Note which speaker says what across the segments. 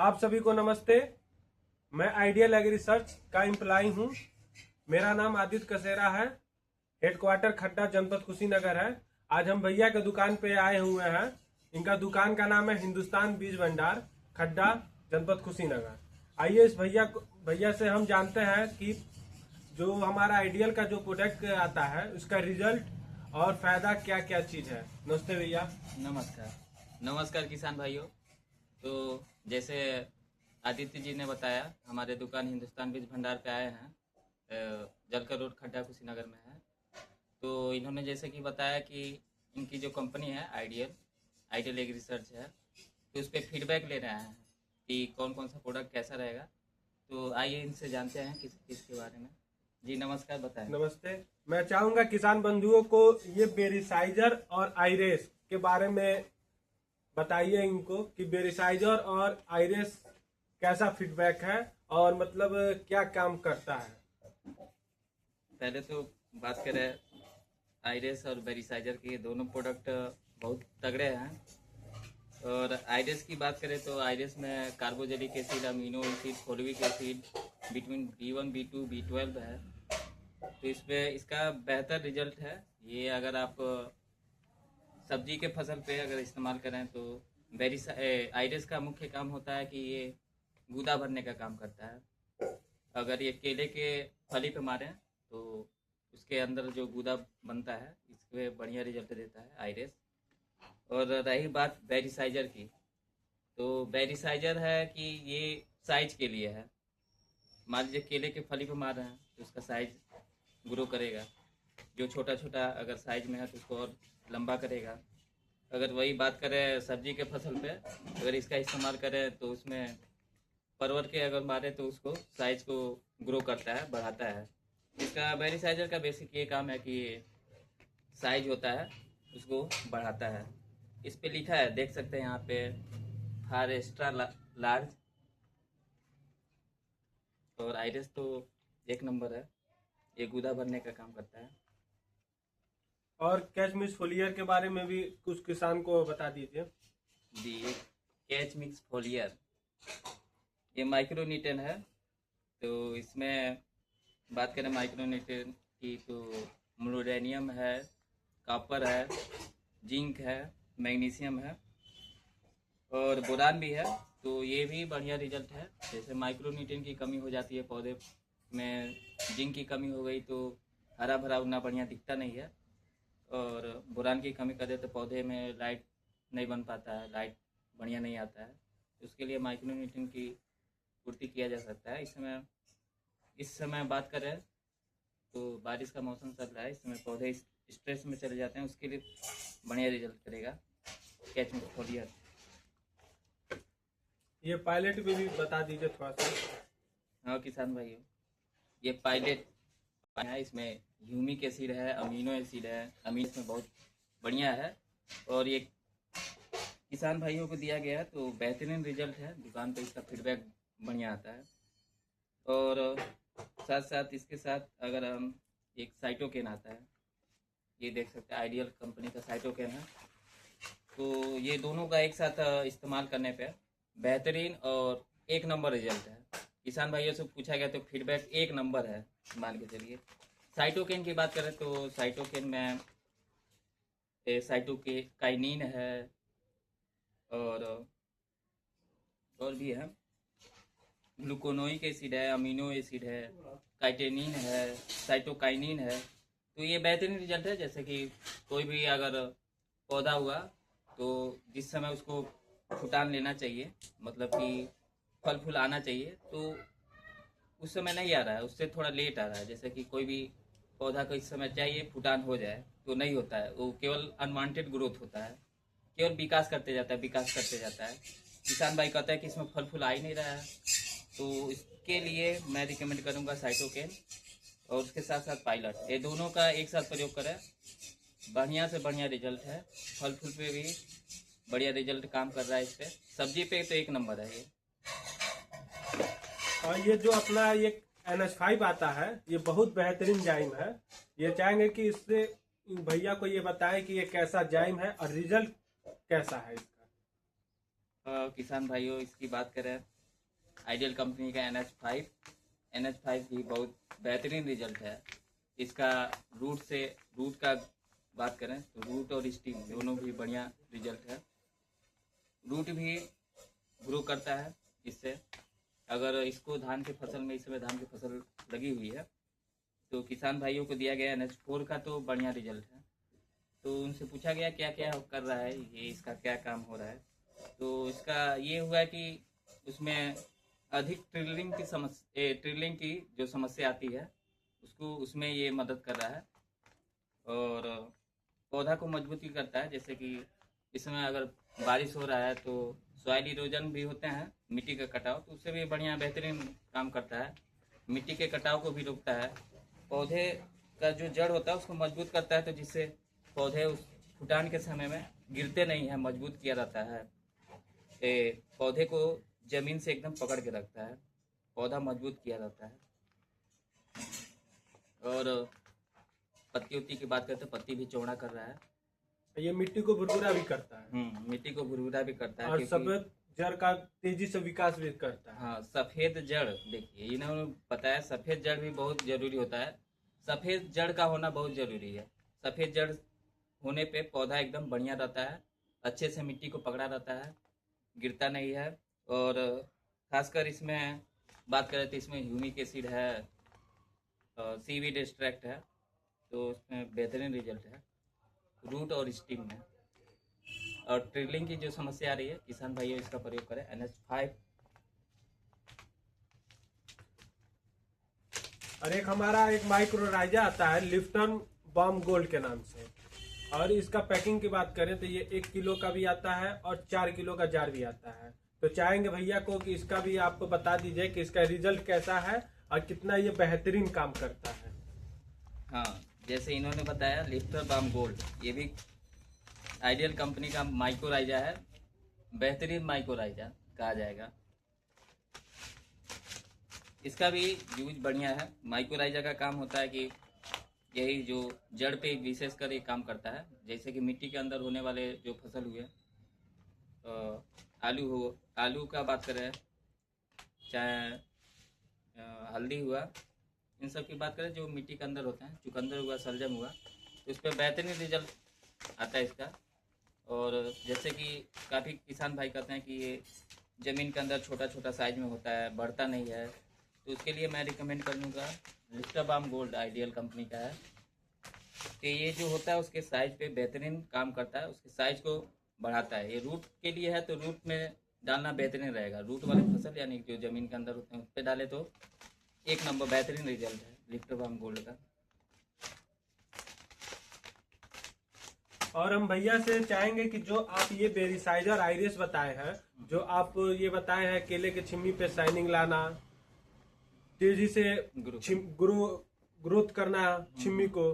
Speaker 1: आप सभी को नमस्ते। मैं आइडियल एग्री रिसर्च का एम्प्लॉय हूं। मेरा नाम आदित्य कसेरा है। हेडक्वार्टर खड्डा जनपद कुशीनगर है। आज हम भैया के दुकान पे आए हुए हैं। इनका दुकान का नाम है हिंदुस्तान बीज भंडार, खड्डा जनपद कुशीनगर। आइए इस भैया से हम जानते हैं कि जो हमारा आइडियल का जो प्रोडक्ट आता है उसका रिजल्ट और फायदा क्या क्या चीज है। नमस्ते भैया।
Speaker 2: नमस्कार। नमस्कार किसान भाइयों। तो जैसे आदित्य जी ने बताया, हमारे दुकान हिंदुस्तान बीज भंडार पे आए हैं। जलकर रोड खड्डा कुशीनगर में है। तो इन्होंने जैसे कि बताया कि इनकी जो कंपनी है आइडियल एग्री रिसर्च है, तो उस पर फीडबैक ले रहे हैं कि कौन कौन सा प्रोडक्ट कैसा रहेगा। तो आइए इनसे जानते हैं किसके बारे में। जी नमस्कार, बताएं।
Speaker 1: नमस्ते। मैं चाहूंगा किसान बंधुओं को ये बेरिसाइजर और आइरेस के बारे में बताइए इनको कि बेरिसाइजर और आइरेस कैसा फीडबैक है और मतलब क्या काम करता है।
Speaker 2: पहले तो बात करें आइरिस और बेरिसाइजर की, दोनों प्रोडक्ट बहुत तगड़े हैं। और आइरिस की बात करें तो आइरिस में carboxylic acid, amino acid, folic acid, vitamin B1, B2, B12 है। तो इसमें इसका बेहतर रिजल्ट है। ये अगर आप सब्जी के फसल पे अगर इस्तेमाल करें तो आइरिस का मुख्य काम होता है कि ये गूदा भरने का काम करता है। अगर ये केले के फली पे मारें तो उसके अंदर जो गूदा बनता है, इसके बढ़िया रिजल्ट देता है आइरिस। और रही बात बेरिसाइजर की, तो बेरिसाइजर है कि ये साइज के लिए है। मान लीजिए केले के फली पे मार रहे हैं तो उसका साइज ग्रो करेगा। जो छोटा छोटा अगर साइज में है तो उसको और लंबा करेगा। अगर वही बात करें सब्जी के फसल पे, अगर इसका इस्तेमाल करें तो उसमें परवर के अगर मारे तो उसको साइज को ग्रो करता है, बढ़ाता है। इसका बेरिसाइजर का बेसिक ये काम है कि साइज होता है उसको बढ़ाता है। इस पे लिखा है, देख सकते हैं यहाँ पे, फार एक्स्ट्रा लार्ज। और आइरिस तो एक नंबर है, ये गूदा भरने का काम करता है।
Speaker 1: और कैच मिस फोलियर के बारे में भी कुछ किसान को बता दीजिए।
Speaker 2: जी, ये कैच मिक्स फोलियर, ये माइक्रोन्यूटन है। तो इसमें बात करें माइक्रोन्यूटन की तो मोलिब्डेनम है, कॉपर है, जिंक है, मैग्नीशियम है और बोरान भी है। तो ये भी बढ़िया रिजल्ट है। जैसे माइक्रोन्यूट्रिएंट की कमी हो जाती है पौधे में, जिंक की कमी हो गई तो हरा भरा उतना बढ़िया दिखता नहीं है। और बोरान की कमी कर दे तो पौधे में लाइट नहीं बन पाता है, लाइट बढ़िया नहीं आता है। उसके लिए माइक्रोन्यूट्रिएंट की पूर्ति किया जा सकता है। इस समय बात करें तो बारिश का मौसम चल रहा है, इस समय पौधे स्ट्रेस में चले जाते हैं, उसके लिए बढ़िया रिजल्ट करेगा कैच मिक्स फोलियर।
Speaker 1: ये पायलट भी बता दीजिए थोड़ा सा।
Speaker 2: हाँ किसान भाइयों, ये पायलट है, इसमें ह्यूमिक एसिड है, अमीनो एसिड है। अमीन इसमें बहुत बढ़िया है और ये किसान भाइयों को दिया गया है तो बेहतरीन रिजल्ट है। दुकान पे इसका फीडबैक बढ़िया आता है। और साथ साथ इसके साथ अगर हम, एक साइटोकेन आता है, ये देख सकते हैं आइडियल कंपनी का साइटोकेन है। तो ये दोनों का एक साथ इस्तेमाल करने पे बेहतरीन और एक नंबर रिजल्ट है। किसान भाइयों से पूछा गया तो फीडबैक एक नंबर है, मान के चलिए। साइटोकेन की बात करें तो साइटोकेन में साइटोकाइनिन है और भी है, ग्लूकोनोइक एसिड है, अमीनो एसिड है, काइटेनिन है, साइटोकाइनिन है। तो ये बेहतरीन रिजल्ट है। जैसे कि कोई भी अगर पौधा हुआ तो जिस समय उसको फुटान लेना चाहिए, मतलब कि फल फूल आना चाहिए, तो उस समय नहीं आ रहा है, उससे थोड़ा लेट आ रहा है। जैसे कि कोई भी पौधा को इस समय चाहिए फुटान हो जाए तो नहीं होता है, वो केवल अनवांटेड ग्रोथ होता है, केवल विकास करते जाता है, विकास करते जाता है। किसान भाई कहता है कि इसमें फल फूल आ ही नहीं रहा है, तो इसके लिए मैं रिकमेंड करूँगा साइटोकेन और उसके साथ साथ पायलट, ये दोनों का एक साथ प्रयोग करें, बढ़िया से बढ़िया रिजल्ट है। फल फूल पे भी बढ़िया रिजल्ट काम कर रहा है, इस पे सब्जी पे तो एक नंबर है ये।
Speaker 1: और ये जो अपना ये NH5 आता है, ये बहुत बेहतरीन जाइम है। ये चाहेंगे कि इससे भैया को ये बताएं कि ये कैसा जाइम है और रिजल्ट कैसा है इसका।
Speaker 2: किसान भाइयों, इसकी बात करें आइडियल कंपनी का NH5 भी बहुत बेहतरीन रिजल्ट है इसका। रूट का बात करें तो रूट और स्टीम दोनों भी बढ़िया रिजल्ट है। रूट भी ग्रो करता है इससे। अगर इसको धान की फसल में, इस समय धान की फसल लगी हुई है, तो किसान भाइयों को दिया गया NH4 का तो बढ़िया रिजल्ट है। तो उनसे पूछा गया क्या क्या कर रहा है ये, इसका क्या काम हो रहा है। तो इसका ये हुआ कि उसमें अधिक ट्रिलिंग की जो समस्या आती है उसको, उसमें ये मदद कर रहा है। और पौधा को मजबूती करता है, जैसे कि इस समय अगर बारिश हो रहा है तो सॉइल इरोजन भी होते हैं, मिट्टी का कटाव, तो उससे भी बढ़िया बेहतरीन काम करता है। मिट्टी के कटाव को भी रोकता है। पौधे का जो जड़ होता है उसको मजबूत करता है, तो जिससे पौधे उस फुटान के समय में गिरते नहीं हैं, मजबूत किया रहता है। पौधे को जमीन से एकदम पकड़ के रखता है, पौधा मजबूत किया रहता है। और पत्ती उत्ती की बात करते हैं, पत्ती भी चौड़ा कर रहा है।
Speaker 1: ये मिट्टी को भुरभुरा भी करता है।
Speaker 2: मिट्टी को भुरभुरा भी करता है
Speaker 1: और सफेद जड़ का तेजी से विकास भी करता है।
Speaker 2: हाँ, सफेद जड़, देखिए इन्होंने बताया सफेद जड़ भी बहुत जरूरी होता है। सफेद जड़ का होना बहुत जरूरी है। सफेद जड़ होने पे पौधा एकदम बढ़िया रहता है, अच्छे से मिट्टी को पकड़ा रहता है, गिरता नहीं है। और खासकर इसमें बात करें तो इसमें ह्यूमिक एसिड है, सीवीड एक्सट्रैक्ट है, तो उसमें बेहतरीन रिजल्ट है रूट और स्टीम में। और ट्रिलिंग की जो समस्या आ रही है, किसान भाइयों इसका प्रयोग करें NH5।
Speaker 1: और एक हमारा एक माइक्रोराइजा आता है लिफ्टन बॉम गोल्ड के नाम से। और इसका पैकिंग की बात करें तो ये 1 किलो का भी आता है और 4 किलो का जार भी आता है। तो चाहेंगे भैया को कि इसका भी आपको बता दीजिए कि इसका रिजल्ट कैसा है और कितना ये बेहतरीन काम करता है।
Speaker 2: हाँ, जैसे इन्होंने बताया लिफ्टर बाम गोल्ड, ये भी आइडियल कंपनी का माइक्रोराइजा है, बेहतरीन माइक्रोराइजा कहा जाएगा। इसका भी यूज बढ़िया है। माइक्रोराइजा का काम होता है कि यही जो जड़ पे विशेषकर ये काम करता है। जैसे कि मिट्टी के अंदर होने वाले जो फसल हुए, आलू का बात करें, चाहे हल्दी हुआ, इन सब की बात करें जो मिट्टी के अंदर होते हैं, चुकंदर हुआ, शलजम हुआ, तो इस पर बेहतरीन रिजल्ट आता है इसका। और जैसे कि काफ़ी किसान भाई कहते हैं कि ये ज़मीन के अंदर छोटा छोटा साइज में होता है, बढ़ता नहीं है, तो उसके लिए मैं रिकमेंड करूँगा lifter balm gold ideal company का है। तो ये जो होता है उसके साइज पे बेहतरीन काम करता है, उसके साइज को बढ़ाता है। ये रूट के लिए है, तो रूट में डालना बेहतरीन रहेगा। रूट वाले फसल यानी जो ज़मीन के अंदर होते हैं उस पर डाले तो एक नंबर बेहतरीन रिजल्ट है लिफ्टर बाम गोल्ड का।
Speaker 1: और हम भैया से चाहेंगे कि जो आप ये बेरिसाइजर आइरिस बताए हैं, जो आप ये बताए हैं केले के छिम्मी पे शाइनिंग लाना, तेजी से ग्रोथ करना छिम्मी को,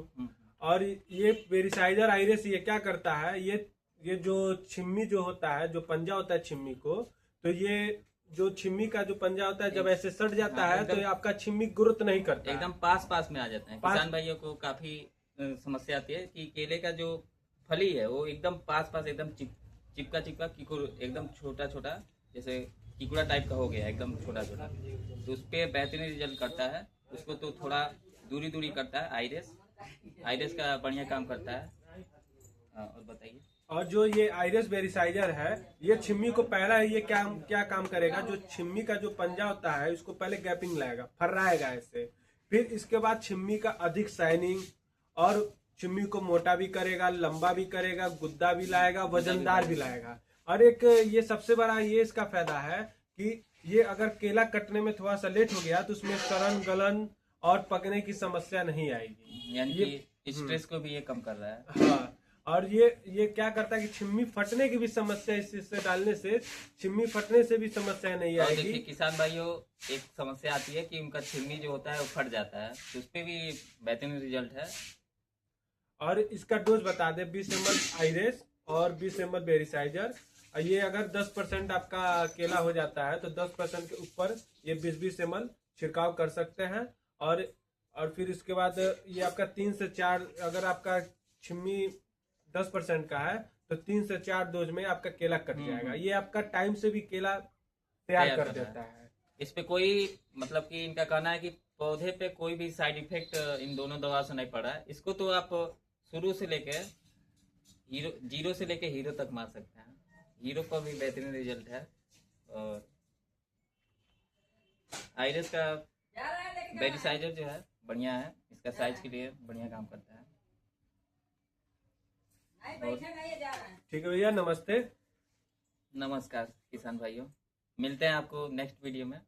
Speaker 1: और ये बेरिसाइजर आइरिस ये क्या करता है, ये जो छिम्मी जो होता है, जो पंजा होता है छिम्मी को, तो ये जो छिम्मी का जो पंजा होता है जब ऐसे सट जाता है तो ये आपका छिम्मी ग्रोथ नहीं करता,
Speaker 2: एकदम पास में आ जाते हैं। किसान भाइयों को काफी समस्या आती है कि केले का जो फली है वो एकदम पास एकदम चिपका एकदम छोटा छोटा, जैसे किकुड़ा टाइप का हो गया, एकदम छोटा छोटा, तो उस पर बेहतरीन रिजल्ट करता है। उसको तो थोड़ा दूरी करता है आइरिस का बढ़िया काम करता है। और बताइए।
Speaker 1: और जो ये आइरिस बेरिसाइजर है, ये छिम्मी को पहला ये क्या काम करेगा, जो छिम्मी का जो पंजा होता है उसको पहले गैपिंग लाएगा, फर्राएगा ऐसे, फिर इसके बाद छिम्मी का अधिक शाइनिंग और छिम्मी को मोटा भी करेगा, लंबा भी करेगा, गुद्दा भी लाएगा, वजनदार भी लाएगा। और एक ये सबसे बड़ा ये इसका फायदा है कि ये अगर केला कटने में थोड़ा सा लेट हो गया तो उसमें सड़न गलन और पकने की समस्या नहीं आएगी,
Speaker 2: यानी कि स्ट्रेस को भी ये कम कर रहा है।
Speaker 1: हाँ, और ये क्या करता है कि छिम्मी फटने की भी समस्या इससे डालने से छिम्मी फटने से भी समस्या नहीं आएगी।
Speaker 2: देखिए किसान भाइयों, एक समस्या आती है कि उनका छिम्मी जो होता है वो फट जाता है, तो उस पर भी बेहतरीन रिजल्ट है।
Speaker 1: और इसका डोज बता दे, 20 ml आइरिस और 20 ml बेरिसाइजर। ये अगर 10% आपका केला हो जाता है तो 10% के ऊपर ये 20 ml छिड़काव कर सकते हैं। और फिर इसके बाद ये आपका 3 से 4, अगर आपका छिम्मी 10% का है तो 3 से 4 डोज में आपका केला कट जाएगा।
Speaker 2: हम्म।
Speaker 1: ये आपका टाइम से भी केला तैयार
Speaker 2: तैयार
Speaker 1: कर
Speaker 2: कर रहा
Speaker 1: देता है।
Speaker 2: इस पे कोई मतलब कि इनका कहना है कि पौधे पे कोई भी साइड इफेक्ट इन दोनों दवा से नहीं पड़ा है। इसको तो आप शुरू से लेके हीरो, जीरो से लेके हीरो तक मार सकते हैं। हीरो पर भी बेहतरीन रिजल्ट है। और आइरिस का बेरिसाइजर जो है बढ़िया है, इसका साइज के लिए बढ़िया काम करता है। और
Speaker 1: ठीक है भैया, नमस्ते।
Speaker 2: नमस्कार किसान भाइयों, मिलते हैं आपको नेक्स्ट वीडियो में।